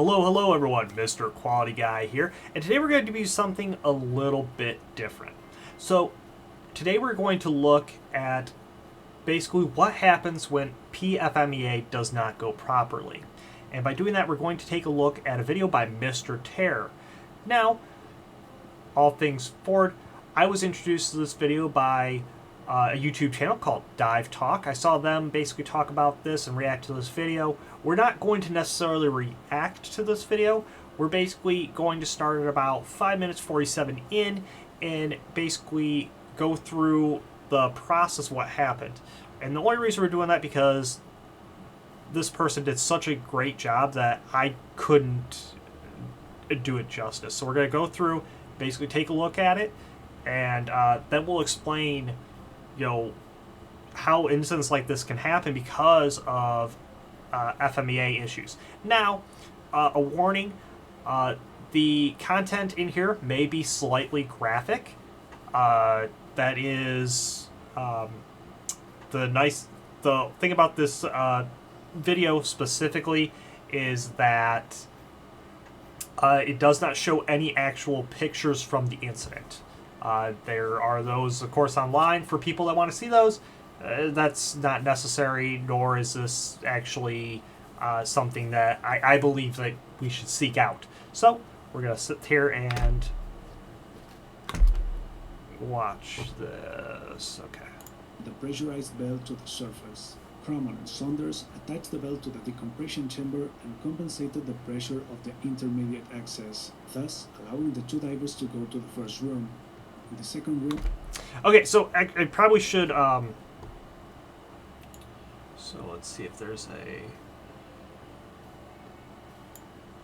Hello everyone, Mr. Quality Guy here, and today we're going to do something a little bit different. So, today we're going to look at basically what happens when FMEA does not go properly. And by doing that, we're going to take a look at a video by Mr. Terror. Now, all things forward, I was introduced to this video by a YouTube channel called Dive Talk. I saw them basically talk about this and react to this video. We're not going to necessarily react to this video. We're basically going to start at about 5 minutes 47 in and basically go through the process of what happened. And the only reason we're doing that because this person did such a great job that I couldn't do it justice. So we're going to go through, basically take a look at it, and then we'll explain how incidents like this can happen because of FMEA issues. Now, a warning, the content in here may be slightly graphic. That is the thing about this video specifically is that it does not show any actual pictures from the incident. There are those, of course, online for people that want to see those. That's not necessary, nor is this actually something that I believe that we should seek out. So, we're going to sit here and watch this. Okay. The pressurized belt to the surface. Cramon and Saunders attached the belt to the decompression chamber and compensated the pressure of the intermediate access, thus allowing the two divers to go to the first room. In the second room... Okay, so I probably should... So let's see if there's a...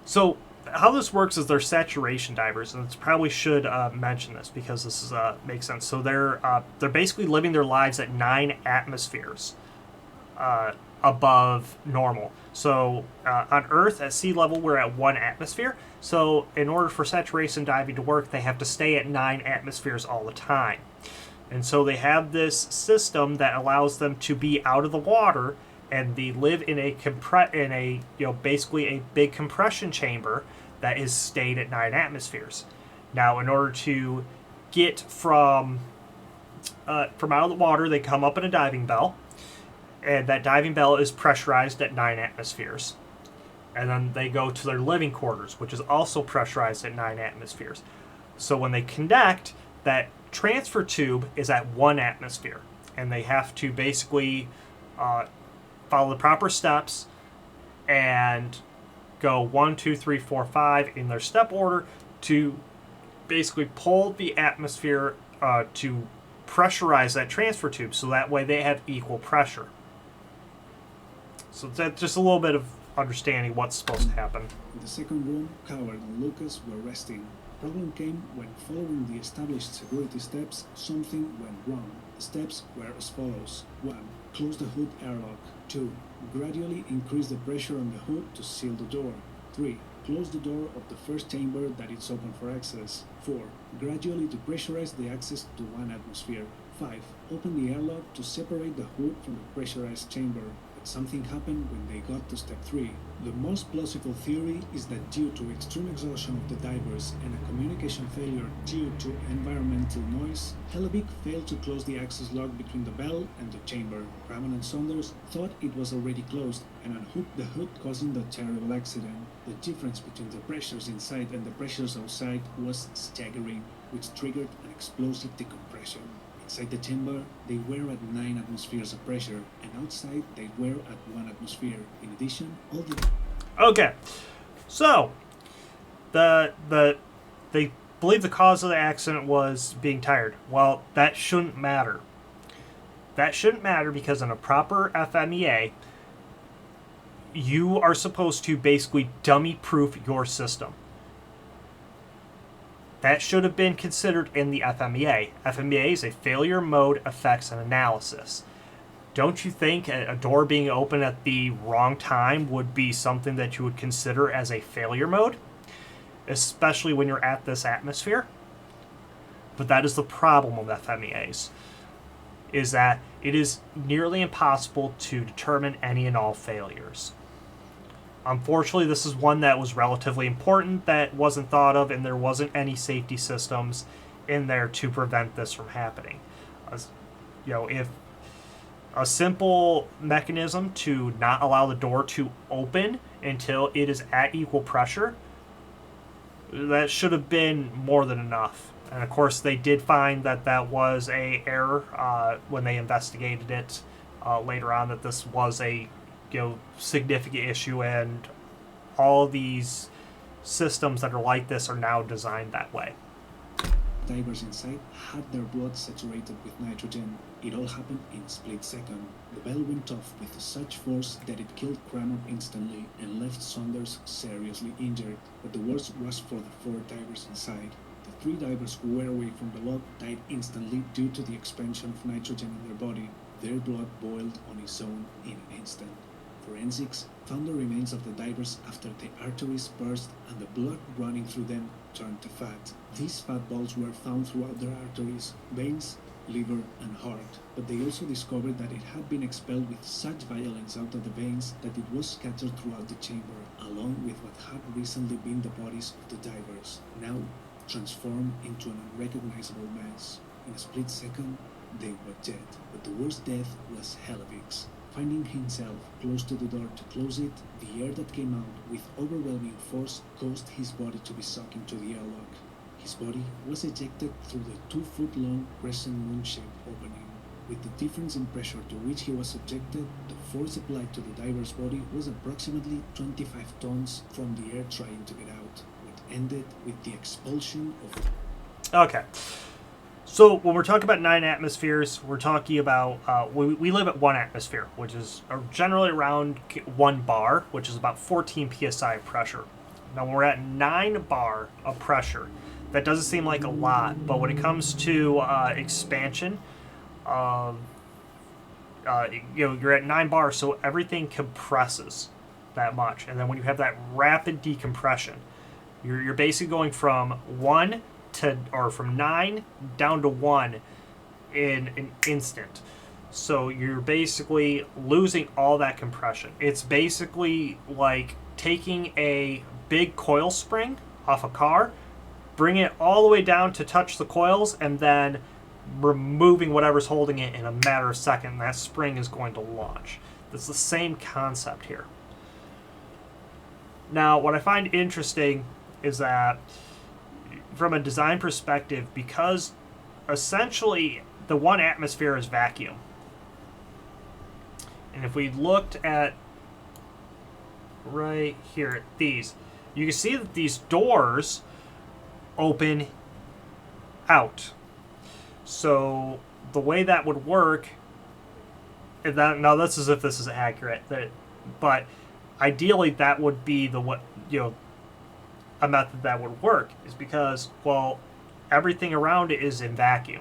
So how this works is they're saturation divers, and it's probably should mention this because this is makes sense. So they're basically living their lives at 9 atmospheres above normal. So on Earth at sea level we're at 1 atmosphere. So in order for saturation diving to work, they have to stay at 9 atmospheres all the time. And so they have this system that allows them to be out of the water, and they live in basically a big compression chamber that is stayed at 9 atmospheres. Now, in order to get from out of the water, they come up in a diving bell, and that diving bell is pressurized at 9 atmospheres. And then they go to their living quarters, which is also pressurized at 9 atmospheres. So when they connect, that transfer tube is at 1 atmosphere, and they have to basically follow the proper steps and go 1, 2, 3, 4, 5 in their step order to basically pull the atmosphere to pressurize that transfer tube, so that way they have equal pressure. So that's just a little bit of understanding what's supposed to happen. In the second room, Coward and Lucas were resting. Problem came when, following the established security steps, something went wrong. The steps were as follows. 1. Close the hood airlock. 2. Gradually increase the pressure on the hood to seal the door. 3. Close the door of the first chamber that is open for access. 4. Gradually depressurize the access to 1 atmosphere. 5. Open the airlock to separate the hood from the pressurized chamber. But something happened when they got to step 3. The most plausible theory is that due to extreme exhaustion of the divers and a communication failure due to environmental noise, Hellebuck failed to close the access lock between the bell and the chamber. Cramon and Saunders thought it was already closed and unhooked the hood, causing the terrible accident. The difference between the pressures inside and the pressures outside was staggering, which triggered an explosive decompression. Inside the chamber, they were at 9 atmospheres of pressure, and outside they were at 1 atmosphere. In addition, all the... Okay, so they believe the cause of the accident was being tired. Well, that shouldn't matter. That shouldn't matter because in a proper FMEA, you are supposed to basically dummy-proof your system. That should have been considered in the FMEA. FMEA is a failure mode effects and analysis. Don't you think a door being open at the wrong time would be something that you would consider as a failure mode? Especially when you're at this atmosphere? But that is the problem with FMEAs, is that it is nearly impossible to determine any and all failures. Unfortunately, this is one that was relatively important that wasn't thought of, and there wasn't any safety systems in there to prevent this from happening. If a simple mechanism to not allow the door to open until it is at equal pressure, that should have been more than enough. And of course, they did find that that was a error when they investigated it later on. That this was a significant issue, and all these systems that are like this are now designed that way. Divers inside had their blood saturated with nitrogen. It all happened in a split second. The bell went off with such force that it killed Kramer instantly and left Saunders seriously injured. But the worst was for the 4 divers inside. The 3 divers who were away from the lock died instantly due to the expansion of nitrogen in their body. Their blood boiled on its own in an instant. Forensics found the remains of the divers after the arteries burst and the blood running through them turned to fat. These fat balls were found throughout their arteries, veins, liver, and heart, but they also discovered that it had been expelled with such violence out of the veins that it was scattered throughout the chamber, along with what had recently been the bodies of the divers, now transformed into an unrecognizable mess. In a split second, they were dead, but the worst death was Hellevic's. Finding himself close to the door to close it, the air that came out with overwhelming force caused his body to be sucked into the airlock. His body was ejected through the 2-foot-long crescent moon-shaped opening. With the difference in pressure to which he was subjected, the force applied to the diver's body was approximately 25 tons from the air trying to get out, which ended with the expulsion of... Okay. So when we're talking about 9 atmospheres, we're talking about, we live at 1 atmosphere, which is generally around 1 bar, which is about 14 psi of pressure. Now when we're at 9 bar of pressure, that doesn't seem like a lot, but when it comes to expansion, you're at 9 bars, so everything compresses that much. And then when you have that rapid decompression, you're basically going from 1 or from 9 down to 1 in an instant. So you're basically losing all that compression. It's basically like taking a big coil spring off a car, bring it all the way down to touch the coils, and then removing whatever's holding it in a matter of seconds. And that spring is going to launch. It's the same concept here. Now, what I find interesting is that from a design perspective, because essentially the 1 atmosphere is vacuum. And if we looked at right here at these, you can see that these doors open out. So the way that would work, now this is if this is accurate, but ideally that would be a method that would work, is because, well, everything around it is in vacuum.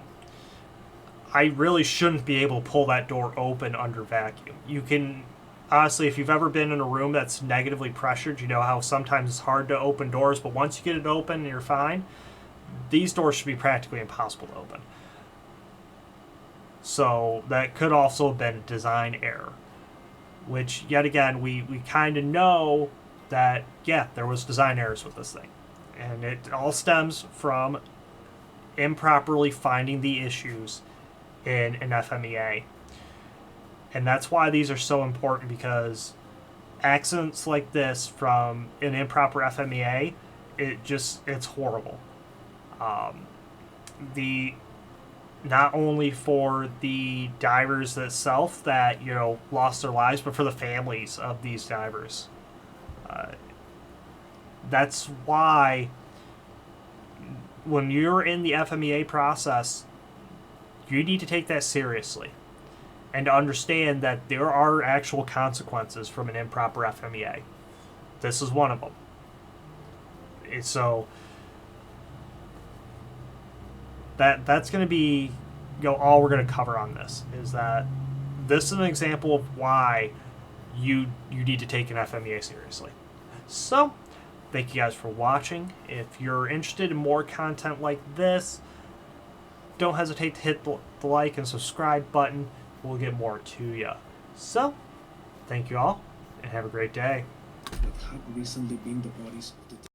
I really shouldn't be able to pull that door open under vacuum. You can, honestly, if you've ever been in a room that's negatively pressured, you know how sometimes it's hard to open doors, but once you get it open, you're fine. These doors should be practically impossible to open. So that could also have been design error, which, yet again, we kind of know that, yeah, there was design errors with this thing. And it all stems from improperly finding the issues in an FMEA. And that's why these are so important, because accidents like this from an improper FMEA, it's horrible. Not only for the divers itself that, lost their lives, but for the families of these divers. That's why when you're in the FMEA process, you need to take that seriously and to understand that there are actual consequences from an improper FMEA. This is one of them. So that's going to be all we're going to cover on this, is that this is an example of why you need to take an FMEA seriously. So, thank you guys for watching. If you're interested in more content like this, don't hesitate to hit the like and subscribe button. We'll get more to you. So, thank you all, and have a great day. what had recently been the bodies of the